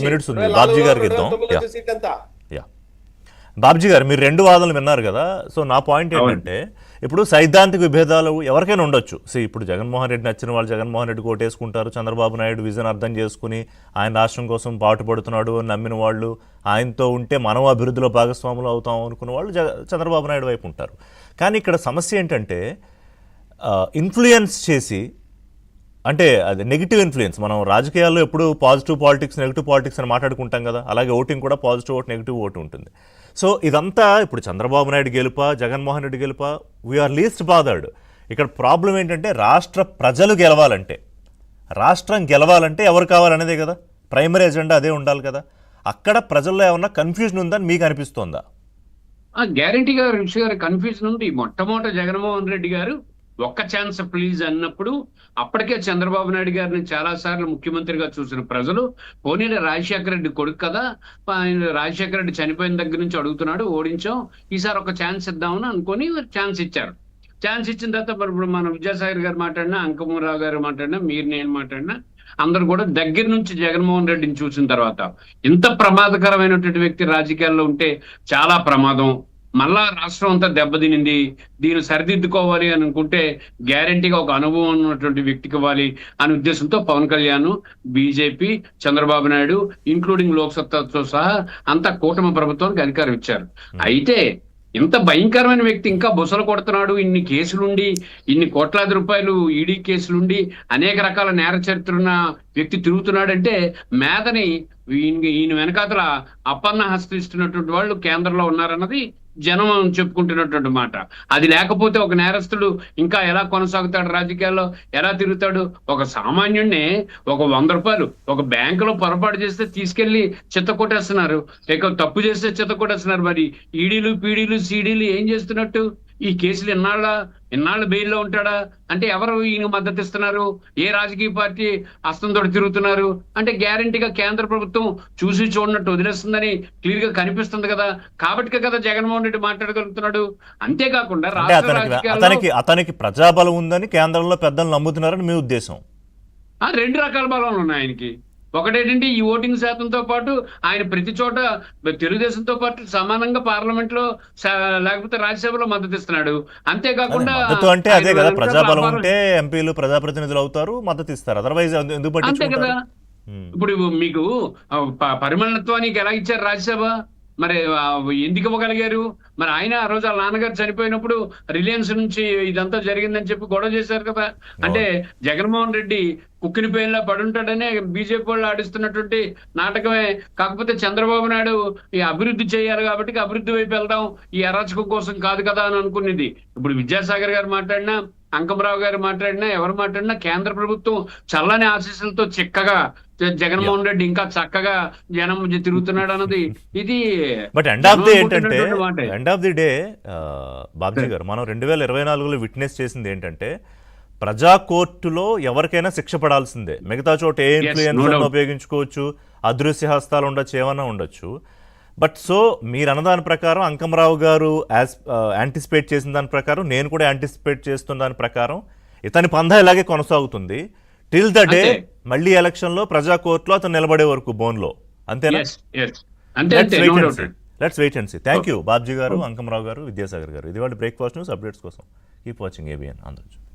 Minutes ఉంది, బాబ్జీ గారికి ఇద్దాం. 2024 సీట్ ఎంత? యా, బాబ్జీ గారు మీరు రెండు వాదనలు విన్నారు కదా. సో నా పాయింట్ ఏంటంటే ఇప్పుడు సైద్ధాంతిక విభేదాలు ఎవరికైనా ఉండొచ్చు. ఇప్పుడు జగన్మోహన్ రెడ్డి నచ్చిన వాళ్ళు జగన్మోహన్ రెడ్డి ఓటేసుకుంటారు. చంద్రబాబు నాయుడు విజన్ అర్థం చేసుకుని ఆయన రాష్ట్రం కోసం పాటుపడుతున్నాడు అని నమ్మిన వాళ్ళు, ఆయనతో ఉంటే మనం అభివృద్ధిలో భాగస్వాములు అవుతాం అనుకున్న వాళ్ళు చంద్రబాబు నాయుడు వైపు ఉంటారు. కానీ ఇక్కడ సమస్య ఏంటంటే ఇన్ఫ్లుయెన్స్ చేసి, అంటే అది నెగిటివ్ ఇన్ఫ్లుయెన్స్. మనం రాజకీయాల్లో ఎప్పుడు పాజిటివ్ పాలిటిక్స్ నెగిటివ్ పాలిటిక్స్ అని మాట్లాడుకుంటాం కదా, అలాగే ఓటింగ్ కూడా పాజిటివ్ ఓటు నెగిటివ్ ఓటు ఉంటుంది. సో ఇదంతా ఇప్పుడు చంద్రబాబు నాయుడు గెలుపా జగన్మోహన్ రెడ్డి గెలుపా, వీఆర్ లీస్ట్ బాదర్డ్. ఇక్కడ ప్రాబ్లం ఏంటంటే రాష్ట్ర ప్రజలు గెలవాలంటే, రాష్ట్రం గెలవాలంటే ఎవరు కావాలనేదే కదా ప్రైమరీ ఎజెండా, అదే ఉండాలి కదా. అక్కడ ప్రజల్లో ఏమన్నా కన్ఫ్యూజన్ ఉందని మీకు అనిపిస్తోందా? గ్యారంటీగా ఋషి గారు కన్ఫ్యూజన్ ఉంది. మొట్టమొదటి జగన్మోహన్ రెడ్డి గారు ఒక్క ఛాన్స్ ప్లీజ్ అన్నప్పుడు అప్పటికే చంద్రబాబు నాయుడు గారిని చాలా సార్లు ముఖ్యమంత్రిగా చూసిన ప్రజలు, పోనీ రాజశేఖర రెడ్డి కొడుకు కదా, రాజశేఖర రెడ్డి చనిపోయిన దగ్గర నుంచి అడుగుతున్నాడు, ఓడించాం, ఈసారి ఒక ఛాన్స్ ఇద్దామని అనుకొని ఛాన్స్ ఇచ్చారు. ఛాన్స్ ఇచ్చిన తర్వాత ఇప్పుడు మన విద్యాసాగర్ గారు మాట్లాడినా, అంకమరావు గారు మాట్లాడినా, మీరు నేను మాట్లాడినా, అందరు కూడా దగ్గర నుంచి జగన్మోహన్ రెడ్డిని చూసిన తర్వాత ఇంత ప్రమాదకరమైనటువంటి వ్యక్తి రాజకీయాల్లో ఉంటే చాలా ప్రమాదం, మళ్ళా రాష్ట్రం అంతా దెబ్బతినింది, దీన్ని సరిదిద్దుకోవాలి అని అనుకుంటే గ్యారంటీగా ఒక అనుభవం ఉన్నటువంటి వ్యక్తికి ఇవ్వాలి అనే ఉద్దేశంతో పవన్ కళ్యాణ్, బీజేపీ, చంద్రబాబు నాయుడు ఇంక్లూడింగ్ లోక్సత్తాతో సహా అంతా కూటమి ప్రభుత్వానికి అధికారం ఇచ్చారు. అయితే ఇంత భయంకరమైన వ్యక్తి ఇంకా బుసలు కొడుతున్నాడు, ఇన్ని కేసులుండి, ఇన్ని కోట్లాది రూపాయలు ఈడీ కేసులుండి, అనేక రకాల నేర చరిత్ర ఉన్న వ్యక్తి తిరుగుతున్నాడంటే మేధని ఈయన వెనకాతల అప్పన్న హస్తిస్తున్నటువంటి వాళ్ళు కేంద్రంలో ఉన్నారన్నది జనం చెప్పుకుంటున్నటువంటి మాట. అది లేకపోతే ఒక నేరస్తుడు ఇంకా ఎలా కొనసాగుతాడు, రాజకీయాల్లో ఎలా తిరుగుతాడు? ఒక సామాన్యుడిని ఒక 100 రూపాయలు ఒక బ్యాంకులో పొరపాటు చేస్తే తీసుకెళ్లి చెత్త కొట్టేస్తున్నారు, లేక తప్పు చేస్తే చెత్త కొట్టేస్తున్నారు. మరి ఈడీలు, పీడీలు, సీడీలు ఏం చేస్తున్నట్టు? ఈ కేసులు ఎన్నాళ్ళు బెయిల్లో ఉంటాడా అంటే ఎవరు ఈయన మద్దతు ఇస్తున్నారు? ఏ రాజకీయ పార్టీ హస్తంతో తిరుగుతున్నారు అంటే గ్యారంటీగా కేంద్ర ప్రభుత్వం చూసి చూడనట్టు వదిలేస్తుందని క్లియర్ గా కనిపిస్తుంది కదా. కాబట్టి కదా జగన్మోహన్ రెడ్డి మాట్లాడగలుగుతున్నాడు. అంతేకాకుండా అతనికి ప్రజాబలం ఉందని కేంద్రంలో పెద్దలు నమ్ముతున్నారని మీ ఉద్దేశం? 2 రకాల బలాలు ఉన్నాయి ఆయనకి. ఒకటేంటంటే ఈ ఓటింగ్ శాతంతో పాటు ఆయన ప్రతి చోట తెలుగుదేశంతో పాటు సమానంగా పార్లమెంట్ లో లేకపోతే రాజ్యసభలో మద్దతు ఇస్తున్నాడు. అంతేకాకుండా అంటే అదే కదా, ప్రజాబలం ఉంటే ఎంపీలు ప్రజాప్రతినిధులు అవుతారు, మద్దతు ఇస్తారు. అదర్వైజ్ ఎందుకు? అంతే కదా. ఇప్పుడు మీకు పరిమళత్వానికి ఎలా ఇచ్చారు రాజ్యసభ? మరి ఎందుకు ఇవ్వగలిగారు? మరి ఆయన ఆ రోజు వాళ్ళ నాన్నగారు చనిపోయినప్పుడు రిలయన్స్ నుంచి ఇదంతా జరిగిందని చెప్పి గొడవ చేశారు కదా. అంటే జగన్మోహన్ రెడ్డి కుక్కిని పేర్లా పడుంటాడనే బీజేపీ వాళ్ళు ఆడిస్తున్నటువంటి నాటకమే. కాకపోతే చంద్రబాబు నాయుడు ఈ అభివృద్ధి చేయాలి కాబట్టి అభివృద్ధి వైపు వెళ్దాం, ఈ అరాచకం కోసం కాదు కదా అని అనుకునేది. ఇప్పుడు విద్యాసాగర్ గారు మాట్లాడినా, అంకమరావు గారు మాట్లాడినా, ఎవరు మాట్లాడినా కేంద్ర ప్రభుత్వం చల్లని ఆశీస్సులతో చిక్కగా జగన్మోహన్ రెడ్డి ఇంకా చక్కగా జనం తిరుగుతున్నాడు అన్నది ఇది. But end of the day Babji గారు, మనం 2024లో విట్నెస్ చేసింది ఏంటంటే ప్రజా కోర్టులో ఎవరికైనా శిక్ష పడాల్సిందే. మిగతా చోట ఏ ఇన్ఫ్లుయెన్స్ ఉపయోగించుకోవచ్చు, అదృశ్య హస్తాలు ఉండొచ్చు, ఏమన్నా ఉండొచ్చు. బట్ సో మీరు అన్నదాని ప్రకారం, అంకమరావు గారు యాంటిసిపేట్ చేసిన దాని ప్రకారం, నేను కూడా యాంటిసిపేట్ చేస్తున్న దాని ప్రకారం ఇతని పందా ఇలాగే కొనసాగుతుంది టిల్ ద డే మళ్ళీ ఎలక్షన్లో ప్రజా కోర్టులో అతను నిలబడే వరకు బోన్లో. అంతేనా? Let's wait and see. Thank you Babji గారు, అంకమరావు గారు, విద్యాసాగర్ గారు. ఇది వాళ్ళ బ్రేక్ఫాస్ట్ న్యూస్. అప్డేట్స్ కోసం కీప్ వాచింగ్ ABN ఆంధ్రజ్యోతి.